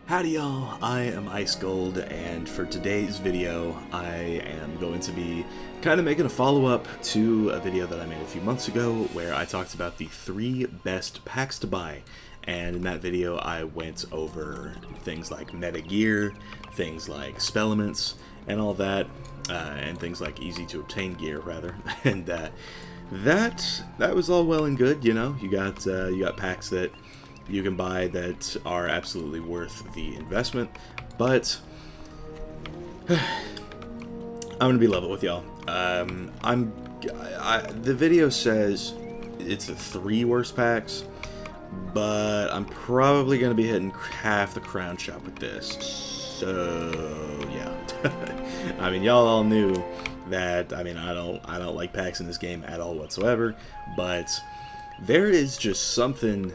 Howdy y'all, I am Ice Gold, and for today's video I am going to be kind of making a follow-up to a video that I made a few months ago where I talked about the 3 best packs to buy. And in that video I went over things like meta gear, things like spellements, and all that, and things like easy to obtain gear rather. And that was all well and good, you know. You got packs that you can buy that are absolutely worth the investment, but I'm gonna be level with y'all. The video says it's the 3 worst packs, but I'm probably gonna be hitting half the crown shop with this. So yeah, I mean, y'all all knew that. I mean, I don't like packs in this game at all whatsoever, but there is just something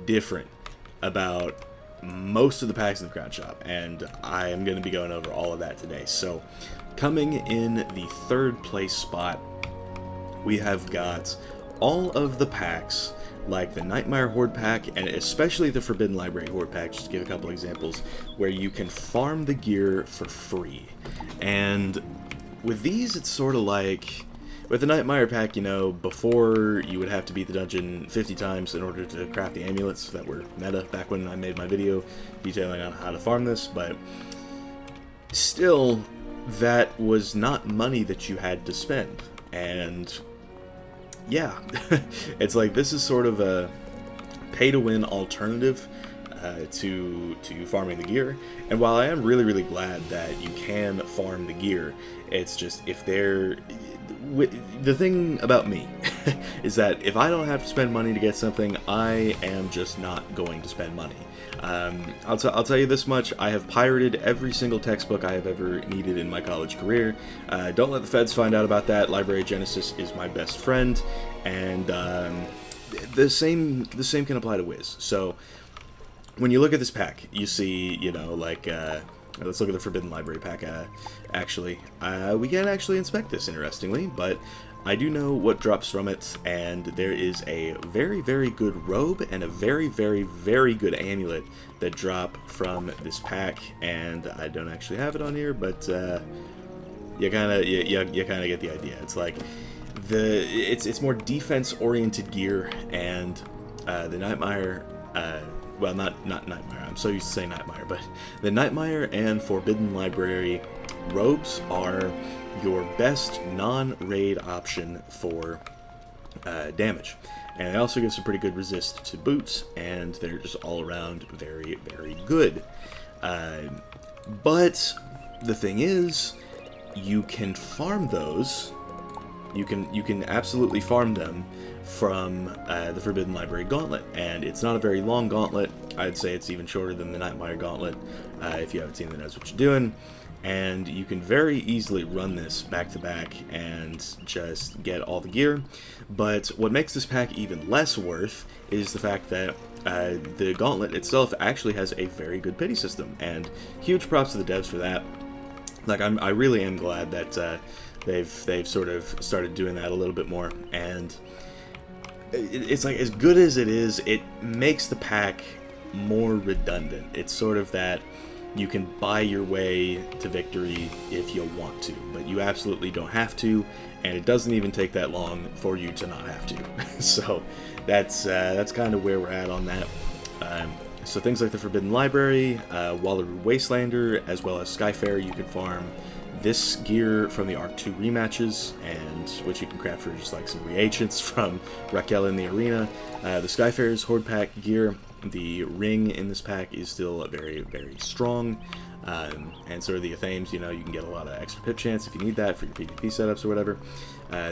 different about most of the packs in the crown shop, and I am going to be going over all of that today. So coming in the 3rd place spot, we have got all of the packs like the Nightmare Horde pack, and especially the Forbidden Library Horde pack, just to give a couple examples, where you can farm the gear for free. And with these, it's sort of like with the Nightmare pack, you know, before you would have to beat the dungeon 50 times in order to craft the amulets that were meta back when I made my video detailing on how to farm this, but still, that was not money that you had to spend. And yeah, it's like this is sort of a pay-to-win alternative to farming the gear. And while I am really glad that you can farm the gear, it's just the thing about me is that if I don't have to spend money to get something, I am just not going to spend money. I'll tell you this much: I have pirated every single textbook I have ever needed in my college career. Don't let the feds find out about that. Library Genesis is my best friend, and the same can apply to Wiz. So when you look at this pack, you see, you know, like, let's look at the Forbidden Library pack, actually. We can't actually inspect this, interestingly, but I do know what drops from it, and there is a very good robe and a very good amulet that drop from this pack, and I don't actually have it on here, but you kind of get the idea. It's like it's more defense-oriented gear, and the Nightmare, well, not Nightmare, I'm so used to saying Nightmare, but the Nightmare and Forbidden Library robes are your best non-raid option for damage. And it also gives a pretty good resist to boots, and they're just all around very good. But the thing is, you can farm those. You can absolutely farm them from the Forbidden Library Gauntlet, and it's not a very long gauntlet. I'd say it's even shorter than the Nightmare Gauntlet, if you have a team that knows what you're doing, and you can very easily run this back to back and just get all the gear. But what makes this pack even less worth is the fact that the Gauntlet itself actually has a very good pity system, and huge props to the devs for that. Like, I really am glad that they've sort of started doing that a little bit more, and it's like, as good as it is, it makes the pack more redundant. It's sort of that you can buy your way to victory if you want to, but you absolutely don't have to, and it doesn't even take that long for you to not have to. So that's kind of where we're at on that. So things like the Forbidden Library, Wallaru Wastelander, as well as Skyfarer, you can farm this gear from the Arc 2 rematches, and which you can craft for just like some reagents from Raquel in the arena. The Skyfarer's Horde pack gear, the ring in this pack is still very strong, and sort of the Athames, you know, you can get a lot of extra pip chance if you need that for your PvP setups or whatever.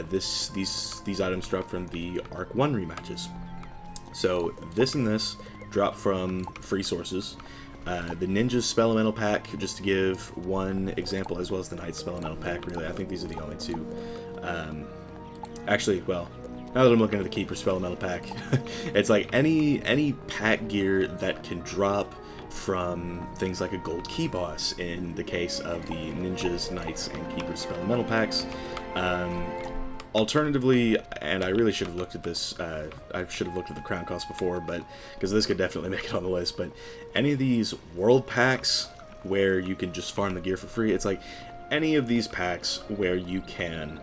These items drop from the Arc 1 rematches. So this and this drop from free sources. The Ninja's Spell Elemental pack, just to give one example, as well as the Knight's Spell Elemental pack, really. I think these are the only 2. Actually, well, now that I'm looking at the Keeper Spell Elemental pack, it's like any pack gear that can drop from things like a Gold Key Boss, in the case of the Ninjas, Knights, and Keepers Spell Elemental packs. Alternatively, and I really should have looked at this, I should have looked at the crown cost before, but because this could definitely make it on the list, but any of these world packs where you can just farm the gear for free, it's like any of these packs where you can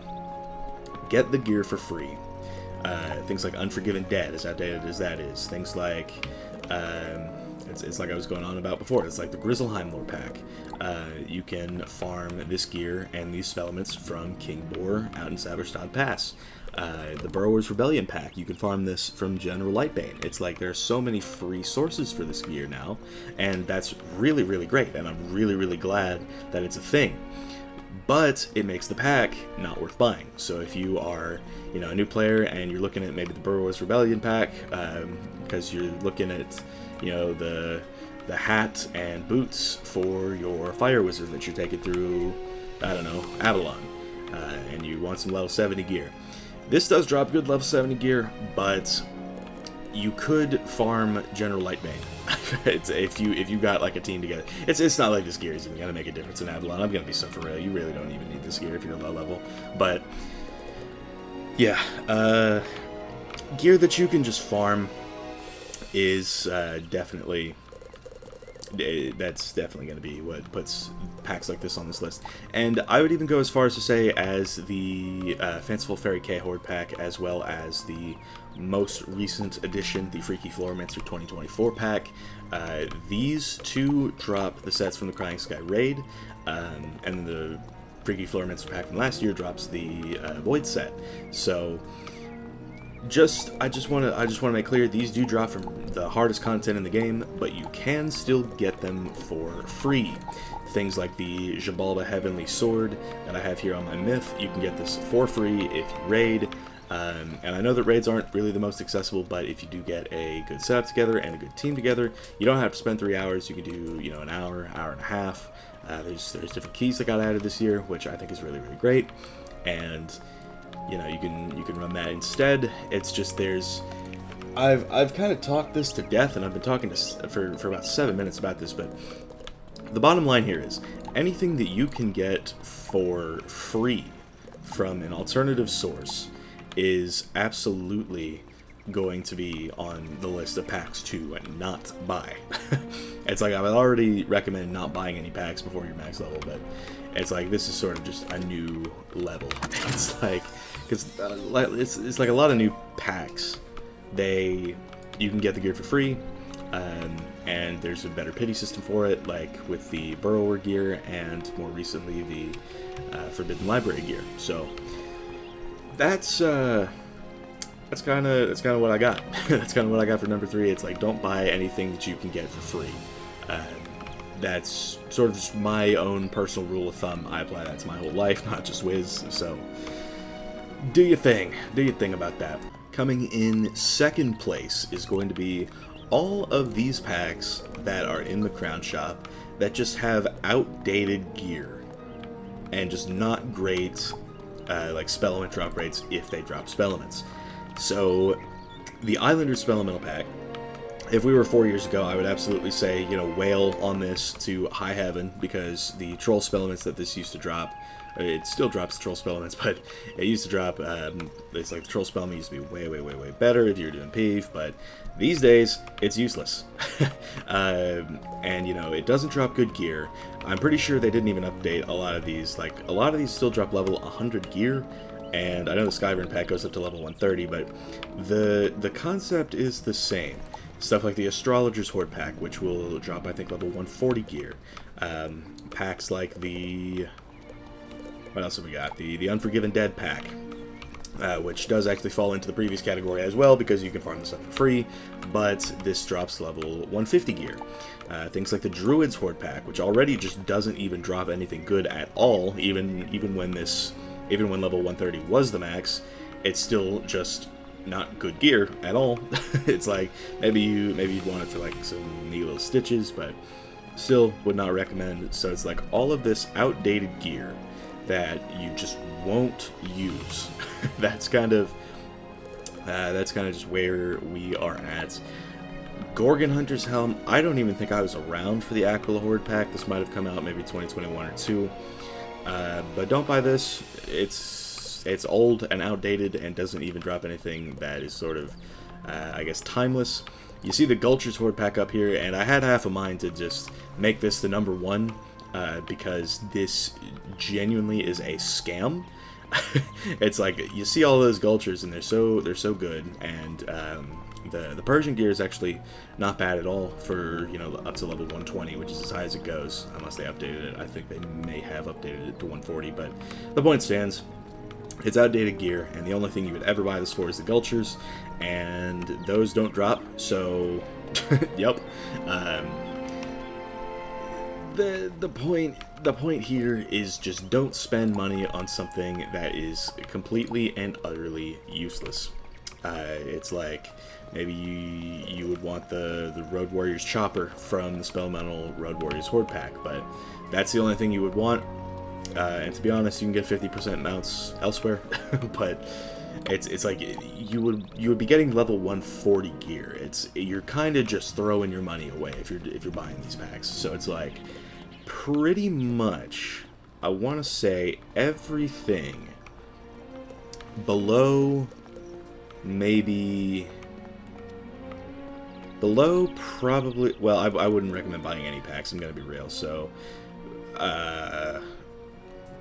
get the gear for free. Things like Unforgiven Dead, as outdated as that is. Things like, it's like I was going on about before, it's like the Grizzleheim lore pack. You can farm this gear and these spell elements from King Boar out in Saberstad Pass. The Burrower's Rebellion pack, you can farm this from General Lightbane. It's like there's so many free sources for this gear now, and that's really, really great, and I'm really, really glad that it's a thing. But it makes the pack not worth buying. So if you are, you know, a new player and you're looking at maybe the Burrower's Rebellion pack, because you're looking at, you know, the hat and boots for your Fire Wizard that you're taking through, I don't know, Avalon, and you want some level 70 gear. This does drop good level 70 gear, but you could farm General Lightbane. if you got like a team together. It's not like this gear is even gonna make a difference in Avalon. I'm gonna be so for real. You really don't even need this gear if you're low level. But yeah, gear that you can just farm is definitely, that's definitely going to be what puts packs like this on this list. And I would even go as far as to say as the Fanciful Fairy K Horde pack, as well as the most recent edition, the Freaky Floormancer 2024 pack. These two drop the sets from the Crying Sky Raid, and the Freaky Floormancer pack from last year drops the Void set. So I just want to make clear, these do drop from the hardest content in the game, but you can still get them for free. Things like the Jabalba Heavenly Sword that I have here on my myth, you can get this for free if you raid. And I know that raids aren't really the most accessible, but if you do get a good setup together and a good team together, you don't have to spend 3 hours. You can do, you know, an hour, hour and a half. There's different keys that got added this year, which I think is really, really great. And you know, you can run that instead. It's just I've kind of talked this to death, and I've been talking for about 7 minutes about this, but the bottom line here is anything that you can get for free from an alternative source is absolutely going to be on the list of packs to not buy. It's like I would already recommend not buying any packs before your max level, but it's like this is sort of just a new level. It's like, because it's like a lot of new packs, you can get the gear for free, and there's a better pity system for it, like with the Burrower gear and more recently the Forbidden Library gear. So that's kind of what I got. That's kind of what I got for number 3. It's like, don't buy anything that you can get for free. That's sort of just my own personal rule of thumb. I apply that to my whole life, not just Wiz. So do your thing. Do your thing about that. Coming in second place is going to be all of these packs that are in the Crown Shop that just have outdated gear and just not great like spell element drop rates if they drop spell elements. So the Islander Spell Elemental pack, if we were 4 years ago, I would absolutely say, you know, whale on this to high heaven, because the troll spell elements that this used to drop, it still drops the troll spell elements, but it used to drop, it's like the troll spell element used to be way, way, way, way better if you were doing PvP, but these days, it's useless. And, you know, it doesn't drop good gear. I'm pretty sure they didn't even update a lot of these. Like, a lot of these still drop level 100 gear, and I know the Skyburn pack goes up to level 130, but the concept is the same. Stuff like the Astrologer's Horde pack, which will drop, I think, level 140 gear. Packs like the... what else have we got? The Unforgiven Dead pack, which does actually fall into the previous category as well, because you can farm this stuff for free, but this drops level 150 gear. Things like the Druid's Horde pack, which already just doesn't even drop anything good at all, even when level 130 was the max, it's still just not good gear at all. It's like, maybe you'd want it for like some neat little stitches, but still would not recommend. So it's like all of this outdated gear that you just won't use. That's kind of just where we are at. Gorgon Hunter's Helm, I don't even think I was around for the Aquila Horde pack. This might have come out maybe 2021 or 2. But don't buy this. It's it's old and outdated and doesn't even drop anything that is sort of, I guess, timeless. You see the Gulcher's Horde pack up here, and I had half a mind to just make this the number 1, because this genuinely is a scam. It's like, you see all those Gulchers, and they're so good, and the Persian gear is actually not bad at all for, you know, up to level 120, which is as high as it goes, unless they updated it. I think they may have updated it to 140, but the point stands. It's outdated gear, and the only thing you would ever buy this for is the Gulchers, and those don't drop, so, yep. The point here is just don't spend money on something that is completely and utterly useless. It's like, maybe you would want the Road Warriors Chopper from the Spellmental Road Warriors Horde pack, but that's the only thing you would want. And to be honest, you can get 50% mounts elsewhere, but it's like you would be getting level 140 gear. You're kind of just throwing your money away if you're buying these packs. So it's like, pretty much, I want to say everything below probably, well, I wouldn't recommend buying any packs, I'm gonna be real, so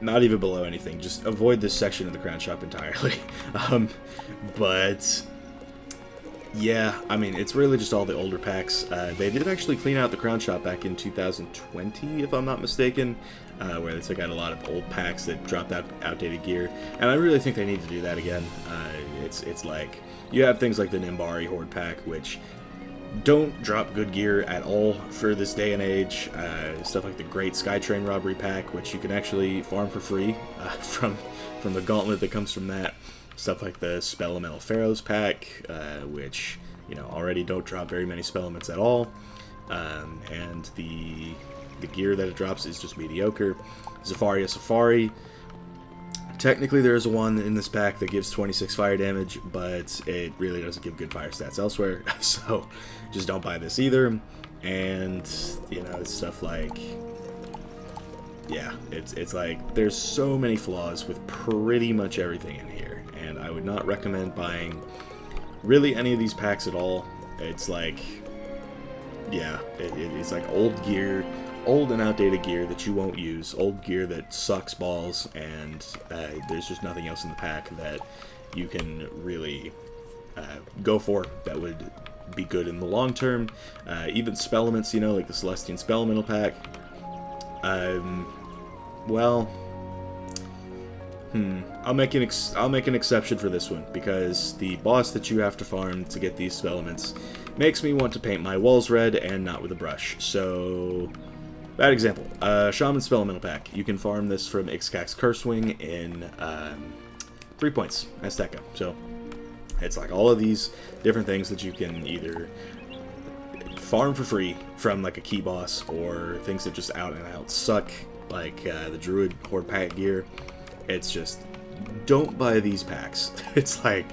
not even below anything, just avoid this section of the Crown Shop entirely. But yeah, I mean, it's really just all the older packs. They did actually clean out the Crown Shop back in 2020, if I'm not mistaken, where they took out a lot of old packs that dropped out outdated gear, and I really think they need to do that again. It's like, you have things like the Nimbari Horde pack, which don't drop good gear at all for this day and age. Stuff like the Great Skytrain Robbery pack, which you can actually farm for free from the gauntlet that comes from that. Stuff like the Spell Elemental Pharaohs pack, which, you know, already don't drop very many spell elements at all. And the gear that it drops is just mediocre. Safari. Technically, there is one in this pack that gives 26 fire damage, but it really doesn't give good fire stats elsewhere, so just don't buy this either. And, you know, it's stuff like, yeah, it's like, there's so many flaws with pretty much everything in here, and I would not recommend buying really any of these packs at all. It's like, yeah, it's like old gear, old and outdated gear that you won't use, old gear that sucks balls, and there's just nothing else in the pack that you can really go for that would be good in the long term. Even spell elements, you know, like the Celestian Spell Elemental pack. Well, I'll make an exception for this one, because the boss that you have to farm to get these spell elements makes me want to paint my walls red and not with a brush. So, bad example. Shaman Spell Elemental pack. You can farm this from Ixcax's Cursewing in 3 points, Azteca. So, it's like all of these different things that you can either farm for free from like a key boss, or things that just out and out suck, like the Druid Horde pack gear. It's just, don't buy these packs. It's like,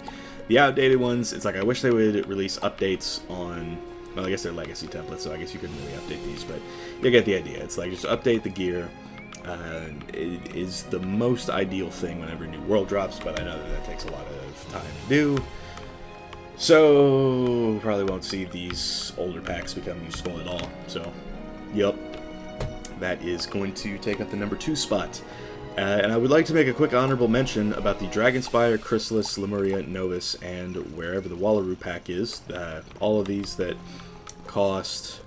the outdated ones, it's like, I wish they would release updates on, well, I guess they're legacy templates, so I guess you couldn't really update these, but you get the idea. It's like, just update the gear. It is the most ideal thing whenever a new world drops, but I know that takes a lot of time to do. So, probably won't see these older packs become useful at all. So, yep. That is going to take up the number 2 spot. And I would like to make a quick honorable mention about the Dragonspire, Chrysalis, Lemuria, Novus, and wherever the Wallaru pack is. All of these that cost,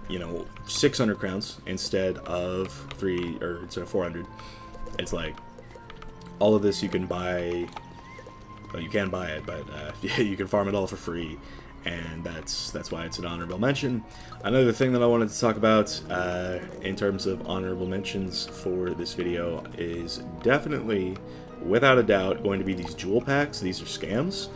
you know, 600 crowns instead of 400. It's like, all of this you can buy. Well, you can buy it, but you can farm it all for free, and that's why it's an honorable mention. Another thing that I wanted to talk about in terms of honorable mentions for this video is definitely, without a doubt, going to be these jewel packs. These are scams.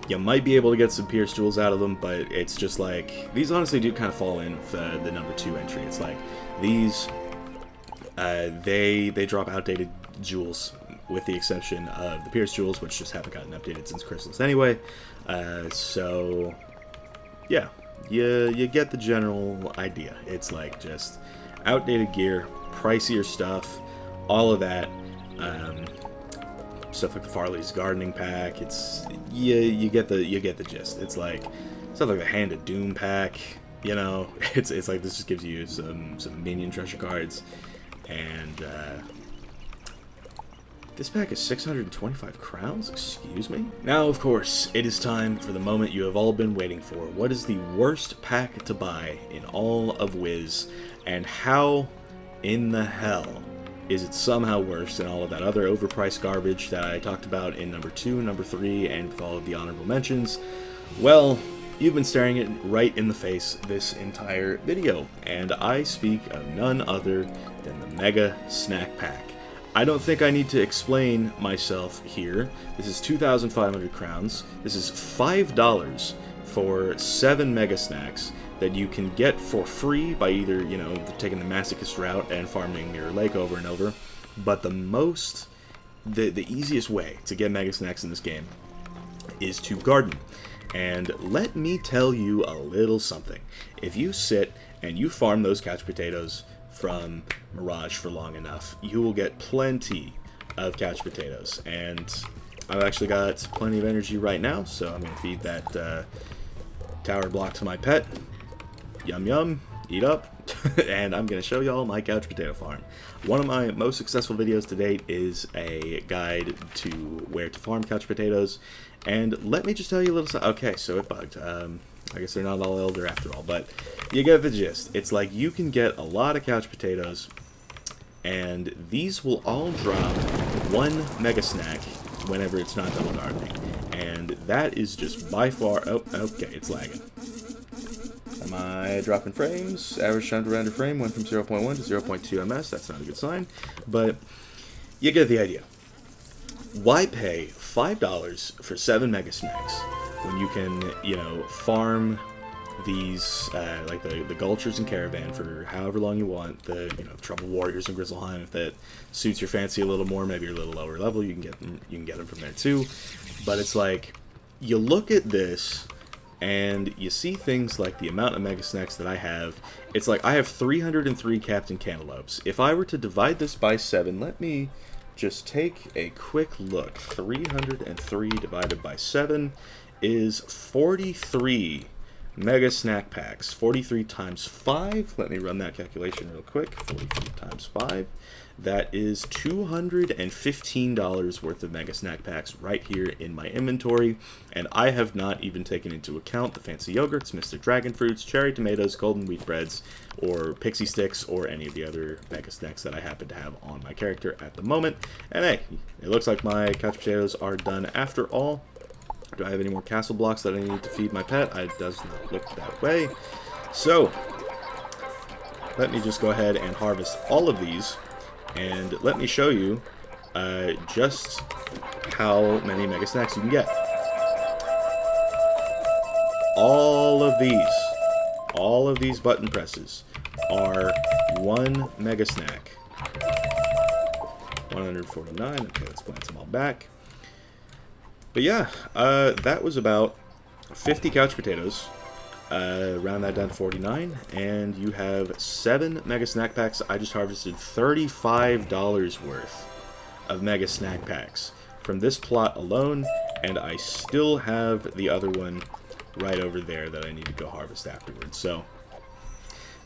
You might be able to get some pierced jewels out of them, but it's just like, these honestly do kind of fall in with the number 2 entry. It's like, these, they drop outdated jewels, with the exception of the pierced jewels, which just haven't gotten updated since Chrysalis anyway. So, yeah, you get the general idea. It's like just outdated gear, pricier stuff, all of that. stuff like the Farley's Gardening Pack. It's you get the gist. It's like stuff like the Hand of Doom pack. You know, it's like this just gives you some minion treasure cards, and this pack is 625 crowns? Excuse me? Now, of course, it is time for the moment you have all been waiting for. What is the worst pack to buy in all of Wiz, and how in the hell is it somehow worse than all of that other overpriced garbage that I talked about in number 2, number 3, and with all of the honorable mentions? Well, you've been staring it right in the face this entire video, and I speak of none other than the Mega Snack Pack. I don't think I need to explain myself here. This is 2,500 crowns. This is $5 for 7 Mega Snacks that you can get for free by either, you know, taking the masochist route and farming your lake over and over. But the easiest way to get Mega Snacks in this game is to garden. And let me tell you a little something. If you sit and you farm those couch potatoes from Mirage for long enough, you will get plenty of couch potatoes. And I've actually got plenty of energy right now, so I'm going to feed that tower block to my pet. Yum yum, eat up. And I'm going to show y'all my couch potato farm. One of my most successful videos to date is a guide to where to farm couch potatoes. And let me just tell you a little something. Okay, so it bugged. I guess they're not all elder after all, but you get the gist. It's like you can get a lot of couch potatoes, and these will all drop 1 Mega Snack whenever it's not double gardening. And that is just by far... Oh, okay, it's lagging. Am I dropping frames? Average time to render frame went from 0.1 to 0.2 ms. That's not a good sign, but you get the idea. Why pay $5 for 7 Mega Snacks when you can, you know, farm these, like the Gulchers and Caravan for however long you want, the, you know, Trouble Warriors and Grizzleheim, if that suits your fancy a little more, maybe you're a little lower level, you can get them from there too. But it's like, you look at this, and you see things like the amount of Mega Snacks that I have. It's like, I have 303 Captain Cantaloupes. If I were to divide this by 7, let me just take a quick look. 303 divided by 7 is 43 Mega Snack Packs. 43 times 5. Let me run that calculation real quick. 43 times 5. That is $215 worth of Mega Snack Packs right here in my inventory. And I have not even taken into account the fancy yogurts, Mr. Dragon Fruits, cherry tomatoes, golden wheat breads, or pixie sticks, or any of the other Mega Snacks that I happen to have on my character at the moment. And hey, it looks like my couch potatoes are done after all. Do I have any more castle blocks that I need to feed my pet? It does not look that way. So, let me just go ahead and harvest all of these. And let me show you just how many Mega Snacks you can get. All of these button presses are 1 Mega Snack. 149. Okay, let's glance them all back. But yeah, that was about 50 couch potatoes. Round that down to 49, and you have 7 Mega Snack Packs. I just harvested $35 worth of Mega Snack Packs from this plot alone, and I still have the other one right over there that I need to go harvest afterwards. So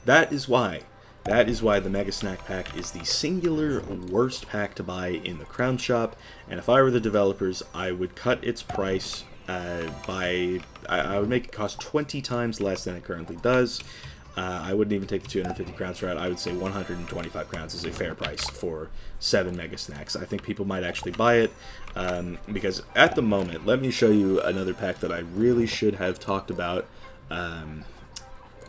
that is why the Mega Snack Pack is the singular worst pack to buy in the Crown Shop, and if I were the developers, I would cut its price I would make it cost 20 times less than it currently does. I wouldn't even take the 250 crowns route. I would say 125 crowns is a fair price for 7 Mega Snacks. I think people might actually buy it, because at the moment, let me show you another pack that I really should have talked about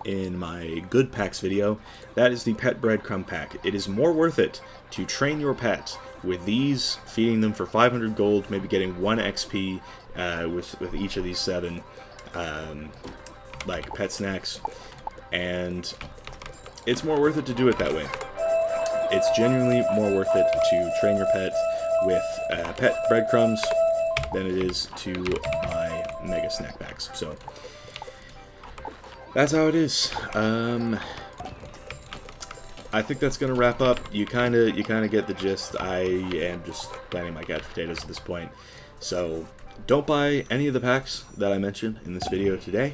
in my Good Packs video. That is the Pet Breadcrumb Pack. It is more worth it to train your pet with these, feeding them for 500 gold, maybe getting 1 XP with each of these 7 like pet snacks, and it's more worth it to do it that way. It's genuinely more worth it to train your pet with pet breadcrumbs than it is to buy Mega Snack Packs. So I think that's gonna wrap up. You kind of get the gist. I am just planning my couch potatoes at this point. So don't buy any of the packs that I mentioned in this video today.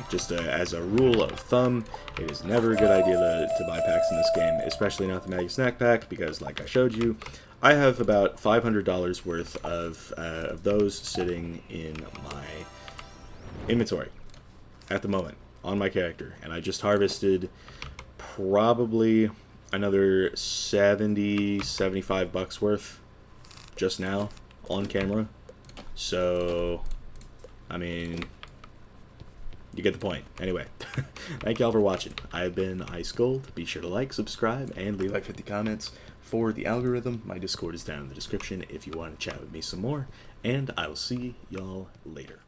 Just as a rule of thumb, it is never a good idea to buy packs in this game, especially not the Maggie Snack Pack, because like I showed you, I have about $500 worth of those sitting in my inventory at the moment on my character, and I just harvested probably another 75 bucks worth just now on camera. So I mean, you get the point. Anyway, thank y'all for watching. I've been Ice Gold. Be sure to like, subscribe, and leave like 50 comments for the algorithm. My Discord is down in the description if you want to chat with me some more, and I will see y'all later.